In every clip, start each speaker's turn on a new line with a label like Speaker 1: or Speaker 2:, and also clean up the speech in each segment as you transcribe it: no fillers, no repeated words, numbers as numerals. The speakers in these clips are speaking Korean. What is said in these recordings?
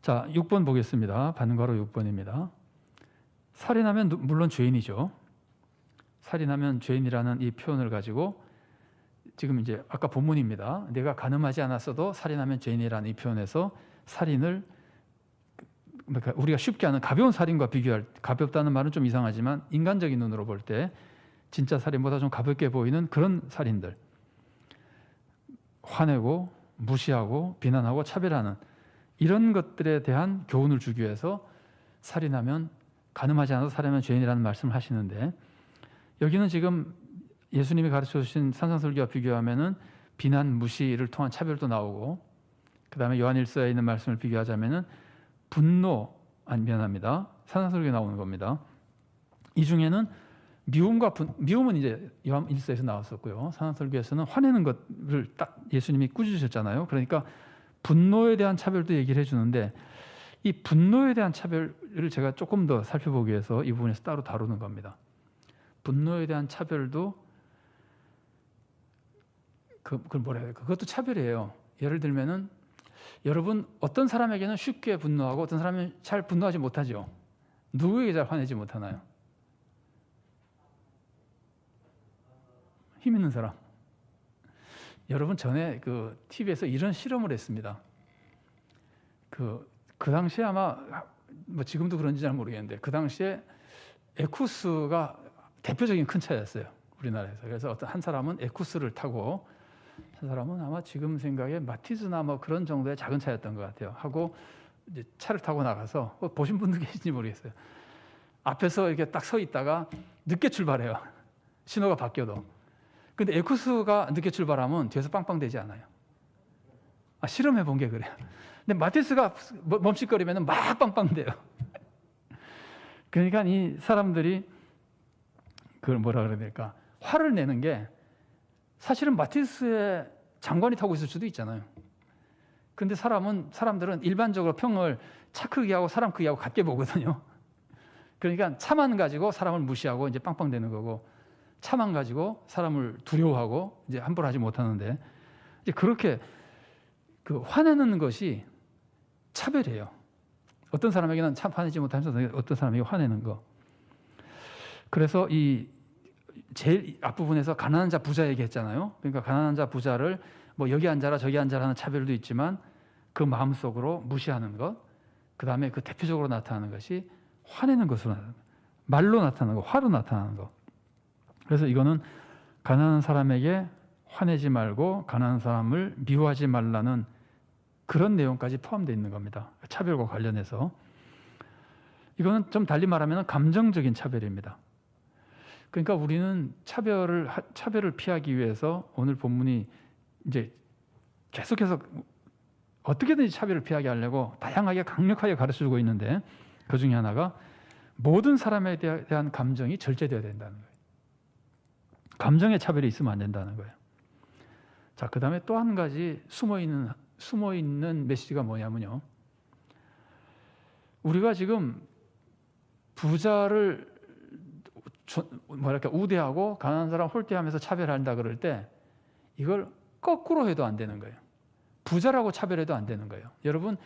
Speaker 1: 자, 6번 보겠습니다. 반괄호 6번입니다. 살인하면 물론 죄인이죠. 살인하면 죄인이라는 이 표현을 가지고 지금 이제 아까 본문입니다. 내가 간음하지 않았어도 살인하면 죄인이라는 이 표현에서 살인을 그러니까 우리가 쉽게 아는 가벼운 살인과 비교할 가볍다는 말은 좀 이상하지만 인간적인 눈으로 볼 때 진짜 살인보다 좀 가볍게 보이는 그런 살인들, 화내고 무시하고 비난하고 차별하는 이런 것들에 대한 교훈을 주기 위해서 살인하면 간음하지 않아서 살인하면 죄인이라는 말씀을 하시는데 여기는 지금 예수님이 가르쳐 주신 산상설교와 비교하면은 비난 무시를 통한 차별도 나오고 그다음에 요한일서에 있는 말씀을 비교하자면은 분노 미안합니다. 산상설교에 나오는 겁니다. 이 중에는 미움은 이제 요한일서에서 나왔었고요. 산상설교에서는 화내는 것을 딱 예수님이 꾸짖으셨잖아요. 그러니까 분노에 대한 차별도 얘기를 해주는데 이 분노에 대한 차별을 제가 조금 더 살펴보기 위해서 이 부분에서 따로 다루는 겁니다. 분노에 대한 차별도 그걸 뭐라 해야 돼요? 그것도 차별이에요. 예를 들면은 여러분 어떤 사람에게는 쉽게 분노하고 어떤 사람은 잘 분노하지 못하죠. 누구에게 잘 화내지 못하나요? 힘 있는 사람. 여러분 전에 그 TV에서 이런 실험을 했습니다. 그 당시에 아마 뭐 지금도 그런지 잘 모르겠는데 그 당시에 에쿠스가 대표적인 큰 차였어요. 우리나라에서. 그래서 어떤 한 사람은 에쿠스를 타고 한 사람은 아마 지금 생각에 마티즈나 뭐 그런 정도의 작은 차였던 것 같아요. 하고 이제 차를 타고 나가서 보신 분들 계신지 모르겠어요. 앞에서 이렇게 딱 서 있다가 늦게 출발해요. 신호가 바뀌어도. 근데 에쿠스가 늦게 출발하면 뒤에서 빵빵대지 않아요. 실험해 본 게 그래요. 근데 마티즈가 멈칫거리면 막 빵빵대요. 그러니까 이 사람들이 그걸 뭐라 그래야 될까? 화를 내는 게 사실은 마티즈의 장관이 타고 있을 수도 있잖아요. 근데 사람들은 일반적으로 평을 차 크기하고 사람 크기하고 같게 보거든요. 그러니까 차만 가지고 사람을 무시하고 이제 빵빵대는 거고 차만 가지고 사람을 두려워하고 이제 함부로 하지 못하는데 이제 그렇게 그 화내는 것이 차별이에요. 어떤 사람에게는 참 화내지 못하면서 어떤 사람에게 화내는 거. 그래서 이 제일 앞부분에서 가난한 자 부자 얘기했잖아요. 그러니까 가난한 자 부자를 뭐 여기 앉아라 저기 앉아라 하는 차별도 있지만 그 마음속으로 무시하는 것, 그 다음에 그 대표적으로 나타나는 것이 화내는 것으로 나타나는 것, 말로 나타나는 것, 화로 나타나는 것. 그래서 이거는 가난한 사람에게 화내지 말고 가난한 사람을 미워하지 말라는 그런 내용까지 포함되어 있는 겁니다. 차별과 관련해서. 이거는 좀 달리 말하면 감정적인 차별입니다. 그러니까 우리는 차별을 피하기 위해서 오늘 본문이 이제 계속해서 어떻게든지 차별을 피하게 하려고 다양하게 강력하게 가르쳐주고 있는데 그 중에 하나가 모든 사람에 대한 감정이 절제되어야 된다는 거예요. 감정의 차별이 있으면 안 된다는 거예요. 자, 그 다음에 또 한 가지 숨어있는 메시지가 뭐냐면요. 우리가 지금 부자를 우대하고 가난한 사람 홀대하면서 차별한다 그럴 때 이걸 거꾸로 해도 안 되는 거예요. 부자라고 차별해도 안 되는 거예요. 여러분,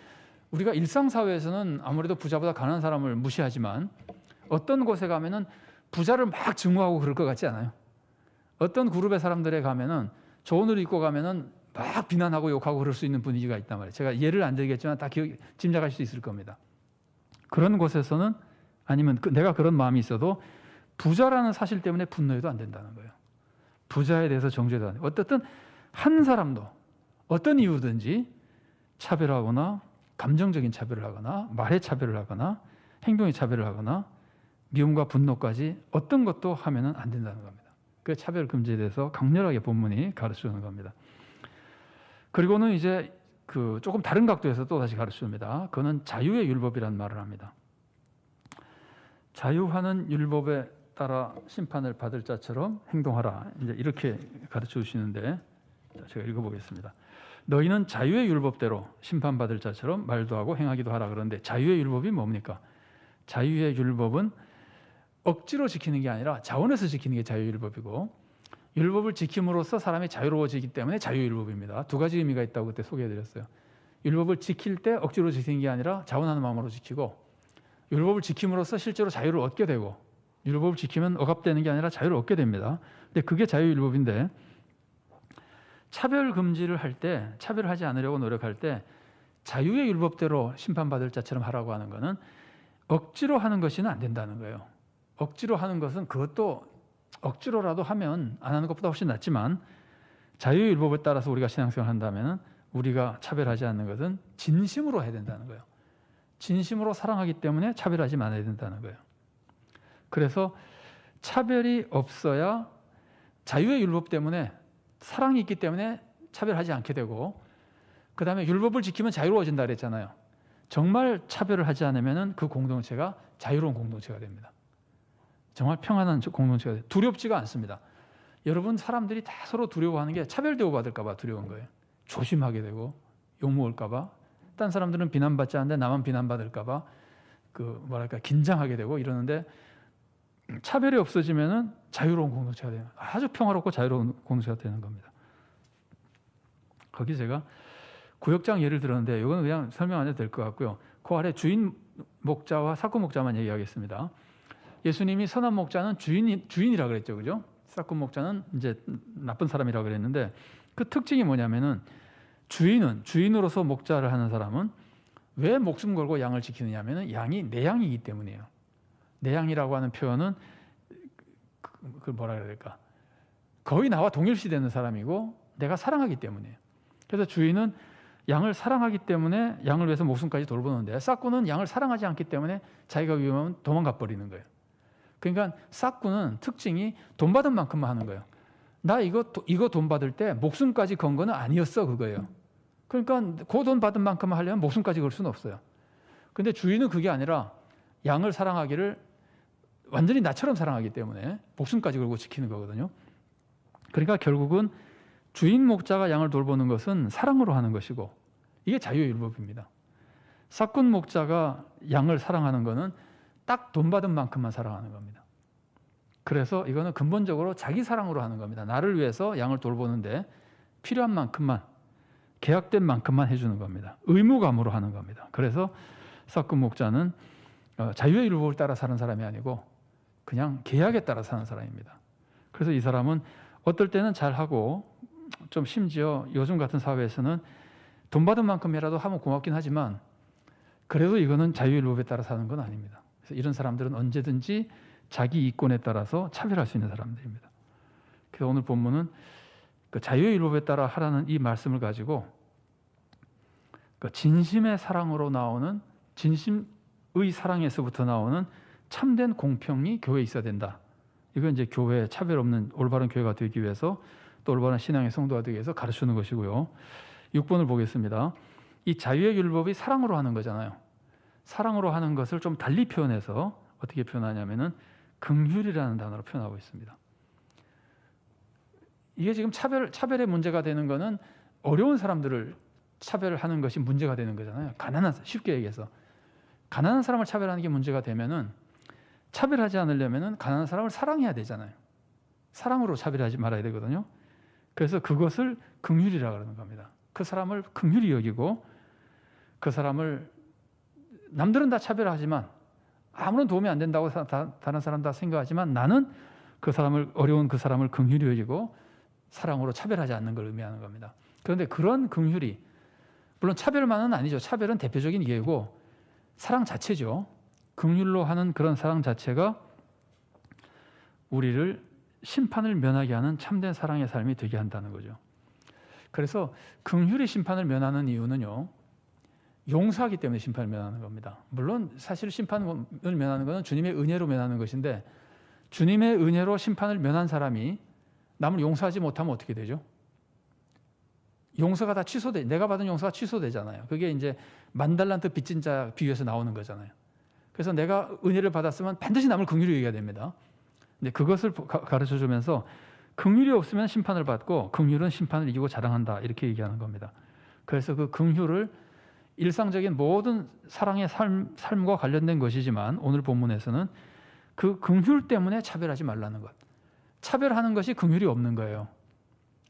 Speaker 1: 우리가 일상사회에서는 아무래도 부자보다 가난한 사람을 무시하지만 어떤 곳에 가면은 부자를 막 증오하고 그럴 것 같지 않아요? 어떤 그룹의 사람들에 가면은 좋은 옷을 입고 가면은 막 비난하고 욕하고 그럴 수 있는 분위기가 있단 말이에요. 제가 예를 안 들겠지만 다 짐작할 수 있을 겁니다. 그런 곳에서는 아니면 내가 그런 마음이 있어도 부자라는 사실 때문에 분노해도 안 된다는 거예요. 부자에 대해서 정죄도 안 돼요. 어쨌든 한 사람도 어떤 이유든지 차별하거나 감정적인 차별을 하거나 말의 차별을 하거나 행동의 차별을 하거나 미움과 분노까지 어떤 것도 하면은 안 된다는 겁니다. 그 차별 금지에 대해서 강렬하게 본문이 가르쳐주는 겁니다. 그리고는 이제 그 조금 다른 각도에서 또 다시 가르쳐줍니다. 그거는 자유의 율법이라는 말을 합니다. 자유하는 율법에 따라 심판을 받을 자처럼 행동하라. 이제 이렇게 가르쳐 주시는데 제가 읽어보겠습니다. 너희는 자유의 율법대로 심판받을 자처럼 말도 하고 행하기도 하라. 그런데 자유의 율법이 뭡니까? 자유의 율법은 억지로 지키는 게 아니라 자원해서 지키는 게 자유율법이고 율법을 지킴으로써 사람이 자유로워지기 때문에 자유율법입니다. 두 가지 의미가 있다고 그때 소개해드렸어요. 율법을 지킬 때 억지로 지키는 게 아니라 자원하는 마음으로 지키고, 율법을 지킴으로써 실제로 자유를 얻게 되고, 율법을 지키면 억압되는 게 아니라 자유를 얻게 됩니다. 근데 그게 자유율법인데, 차별 금지를 할 때, 차별하지 않으려고 노력할 때 자유의 율법대로 심판받을 자처럼 하라고 하는 것은 억지로 하는 것이는 안 된다는 거예요. 억지로 하는 것은, 그것도 억지로라도 하면 안 하는 것보다 훨씬 낫지만, 자유의 율법에 따라서 우리가 신앙생활을 한다면 우리가 차별하지 않는 것은 진심으로 해야 된다는 거예요. 진심으로 사랑하기 때문에 차별하지 말아야 된다는 거예요. 그래서 차별이 없어야 자유의 율법 때문에, 사랑이 있기 때문에 차별하지 않게 되고, 그 다음에 율법을 지키면 자유로워진다 그랬잖아요. 정말 차별을 하지 않으면 그 공동체가 자유로운 공동체가 됩니다. 정말 평안한 공동체가 돼요. 두렵지가 않습니다. 여러분, 사람들이 다 서로 두려워하는 게 차별 대우받을까 봐 두려운 거예요. 조심하게 되고, 욕먹을까 봐, 딴 사람들은 비난받지 않는데 나만 비난받을까 봐 긴장하게 되고 이러는데, 차별이 없어지면 자유로운 공동체가 돼요. 아주 평화롭고 자유로운 공동체가 되는 겁니다. 거기 제가 구역장 예를 들었는데 이거는 그냥 설명 안 해도 될 것 같고요. 그 아래 주인 목자와 사꾼 목자만 얘기하겠습니다. 예수님이 선한 목자는 주인이라 그랬죠, 그죠? 사꾼 목자는 이제 나쁜 사람이라 그랬는데, 그 특징이 뭐냐면은, 주인으로서 목자를 하는 사람은 왜 목숨 걸고 양을 지키느냐면은 양이 내 양이기 때문이에요. 내 양이라고 하는 표현은 뭐라 그래야 될까? 거의 나와 동일시되는 사람이고 내가 사랑하기 때문이에요. 그래서 주인은 양을 사랑하기 때문에 양을 위해서 목숨까지 돌보는데, 싹꾼은 양을 사랑하지 않기 때문에 자기가 위험하면 도망가 버리는 거예요. 그러니까 싹꾼은 특징이 돈 받은 만큼만 하는 거예요. 나 이거 돈 받을 때 목숨까지 건 거는 아니었어, 그거예요. 그러니까 그 돈 받은 만큼만 하려면 목숨까지 걸 수는 없어요. 근데 주인은 그게 아니라 양을 사랑하기를 완전히 나처럼 사랑하기 때문에 목숨까지 걸고 지키는 거거든요. 그러니까 결국은 주인 목자가 양을 돌보는 것은 사랑으로 하는 것이고, 이게 자유의 율법입니다. 싹꾼 목자가 양을 사랑하는 것은 딱 돈 받은 만큼만 사랑하는 겁니다. 그래서 이거는 근본적으로 자기 사랑으로 하는 겁니다. 나를 위해서 양을 돌보는데 필요한 만큼만, 계약된 만큼만 해주는 겁니다. 의무감으로 하는 겁니다. 그래서 싹꾼 목자는 자유의 율법을 따라 사는 사람이 아니고 그냥 계약에 따라 사는 사람입니다. 그래서 이 사람은 어떨 때는 잘하고, 좀 심지어 요즘 같은 사회에서는 돈 받은 만큼이라도 하면 고맙긴 하지만 그래도 이거는 자유율법에 따라 사는 건 아닙니다. 그래서 이런 사람들은 언제든지 자기 이권에 따라서 차별할 수 있는 사람들입니다. 그래서 오늘 본문은 그 자유의 율법에 따라 하라는 이 말씀을 가지고 그 진심의 사랑으로 나오는, 진심의 사랑에서부터 나오는 참된 공평이 교회에 있어야 된다. 이건 이제 교회, 차별 없는 올바른 교회가 되기 위해서, 또 올바른 신앙의 성도가 되기 위해서 가르치는 것이고요. 6번을 보겠습니다. 이 자유의 율법이 사랑으로 하는 거잖아요. 사랑으로 하는 것을 좀 달리 표현해서 어떻게 표현하냐면은 긍휼이라는 단어로 표현하고 있습니다. 이게 지금 차별의 문제가 되는 거는 어려운 사람들을 차별하는 것이 문제가 되는 거잖아요. 쉽게 얘기해서 가난한 사람을 차별하는 게 문제가 되면은, 차별하지 않으려면은 가난한 사람을 사랑해야 되잖아요. 사랑으로 차별하지 말아야 되거든요. 그래서 그것을 긍휼이라고 그러는 겁니다. 그 사람을 긍휼히 여기고, 그 사람을, 남들은 다 차별하지만 아무런 도움이 안 된다고 다른 사람 다 생각하지만 나는 어려운 그 사람을 긍휼히 여기고 사랑으로 차별하지 않는 걸 의미하는 겁니다. 그런데 그런 긍휼이, 물론 차별만은 아니죠. 차별은 대표적인 예고 사랑 자체죠. 긍휼로 하는 그런 사랑 자체가 우리를 심판을 면하게 하는 참된 사랑의 삶이 되게 한다는 거죠. 그래서 긍휼이 심판을 면하는 이유는요, 용서하기 때문에 심판을 면하는 겁니다. 물론 사실 심판을 면하는 것은 주님의 은혜로 면하는 것인데, 주님의 은혜로 심판을 면한 사람이 남을 용서하지 못하면 어떻게 되죠? 용서가 다 내가 받은 용서가 취소되잖아요. 그게 이제 10,000달란트 빚진 자 비유에서 나오는 거잖아요. 그래서 내가 은혜를 받았으면 반드시 남을 긍휼히 여겨야 됩니다. 근데 그것을 가르쳐 주면서 긍휼이 없으면 심판을 받고 긍휼은 심판을 이기고 자랑한다, 이렇게 얘기하는 겁니다. 그래서 그 긍휼을 일상적인 모든 사랑의 삶과 관련된 것이지만, 오늘 본문에서는 그 긍휼 때문에 차별하지 말라는 것, 차별하는 것이 긍휼이 없는 거예요.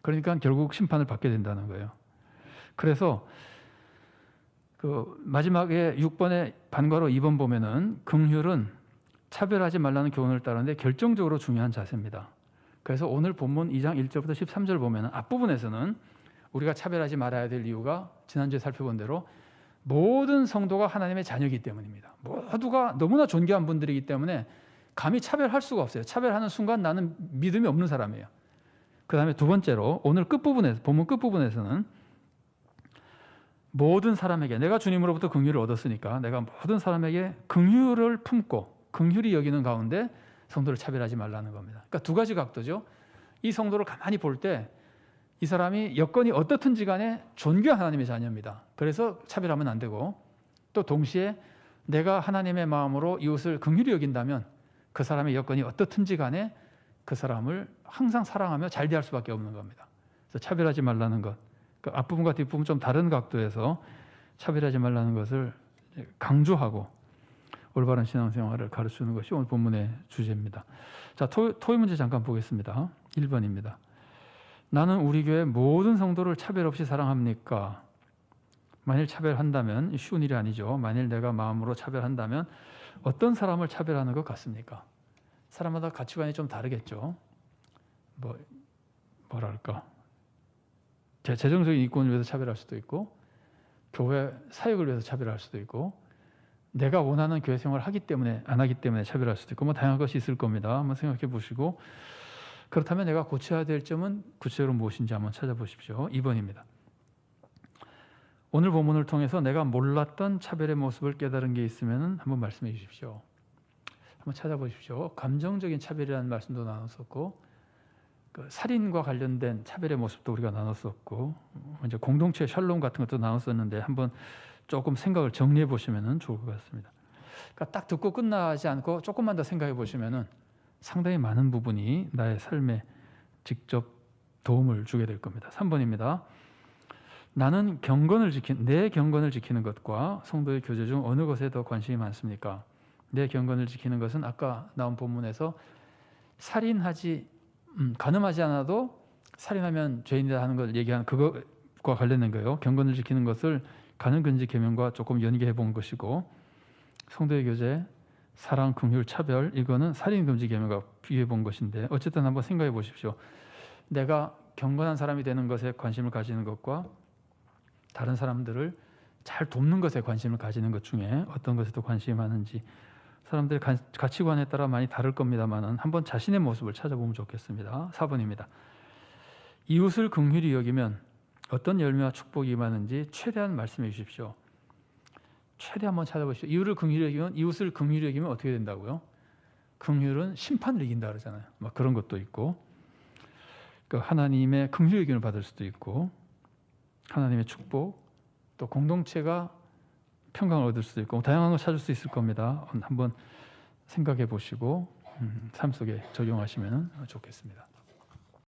Speaker 1: 그러니까 결국 심판을 받게 된다는 거예요. 그래서 그 마지막에 6번의 반괄호 2번 보면은 긍휼은 차별하지 말라는 교훈을 따르는데 결정적으로 중요한 자세입니다. 그래서 오늘 본문 2장 1절부터 13절 보면은 앞부분에서는 우리가 차별하지 말아야 될 이유가 지난주에 살펴본 대로 모든 성도가 하나님의 자녀이기 때문입니다. 모두가 너무나 존귀한 분들이기 때문에 감히 차별할 수가 없어요. 차별하는 순간 나는 믿음이 없는 사람이에요. 그 다음에 두 번째로 오늘 끝부분에서 본문 끝부분에서는 모든 사람에게 내가 주님으로부터 긍휼을 얻었으니까 내가 모든 사람에게 긍휼을 품고 긍휼히 여기는 가운데 성도를 차별하지 말라는 겁니다. 그러니까 두 가지 각도죠. 이 성도를 가만히 볼 때 이 사람이 여건이 어떻든지 간에 존귀한 하나님의 자녀입니다. 그래서 차별하면 안 되고 또 동시에 내가 하나님의 마음으로 이웃을 긍휼히 여긴다면 그 사람의 여건이 어떻든지 간에 그 사람을 항상 사랑하며 잘 대할 수밖에 없는 겁니다. 그래서 차별하지 말라는 것. 그 앞부분과 뒷부분 좀 다른 각도에서 차별하지 말라는 것을 강조하고 올바른 신앙생활을 가르치는 것이 오늘 본문의 주제입니다. 자, 토의 문제 잠깐 보겠습니다. 1번입니다. 나는 우리 교회 모든 성도를 차별 없이 사랑합니까? 만일 차별한다면 쉬운 일이 아니죠. 만일 내가 마음으로 차별한다면 어떤 사람을 차별하는 것 같습니까? 사람마다 가치관이 좀 다르겠죠. 뭐랄까? 제 재정적인 이권을 위해서 차별할 수도 있고 교회 사역을 위해서 차별할 수도 있고 내가 원하는 교회 생활을 하기 때문에 안 하기 때문에 차별할 수도 있고 다양한 것이 있을 겁니다. 한번 생각해 보시고 그렇다면 내가 고쳐야 될 점은 구체적으로 무엇인지 한번 찾아보십시오. 2번입니다. 오늘 본문을 통해서 내가 몰랐던 차별의 모습을 깨달은 게 있으면 한번 말씀해 주십시오. 한번 찾아보십시오. 감정적인 차별이라는 말씀도 나눴었고 그 살인과 관련된 차별의 모습도 우리가 나눴었고 이제 공동체 샬롬 같은 것도 나눴었는데 한번 조금 생각을 정리해 보시면 좋을 것 같습니다. 그러니까 딱 듣고 끝나지 않고 조금만 더 생각해 보시면 상당히 많은 부분이 나의 삶에 직접 도움을 주게 될 겁니다. 3번입니다. 나는 내 경건을 지키는 것과 성도의 교제 중 어느 것에 더 관심이 많습니까? 내 경건을 지키는 것은 아까 나온 본문에서 간음하지 않아도 살인하면 죄인이다 하는 걸 얘기한 그것과 관련된 거예요. 경건을 지키는 것을 간음금지 계명과 조금 연계해 본 것이고 성도의 교제, 사랑, 긍휼, 차별 이거는 살인금지 계명과 비교해 본 것인데 어쨌든 한번 생각해 보십시오. 내가 경건한 사람이 되는 것에 관심을 가지는 것과 다른 사람들을 잘 돕는 것에 관심을 가지는 것 중에 어떤 것에 더 관심이 많은지 사람들의 가치관에 따라 많이 다를 겁니다만 한번 자신의 모습을 찾아보면 좋겠습니다. 4번입니다. 이웃을 긍휼히 여기면 어떤 열매와 축복이 임하는지 최대한 말씀해 주십시오. 최대 한번 찾아보십시오. 이웃을 긍휼히 여기면 어떻게 된다고요? 긍휼은 심판을 이긴다 그러잖아요. 그런 것도 있고 하나님의 긍휼히 여김을 받을 수도 있고 하나님의 축복 또 공동체가 평강을 얻을 수도 있고 다양한 걸 찾을 수 있을 겁니다. 한번 생각해 보시고 삶 속에 적용하시면 좋겠습니다.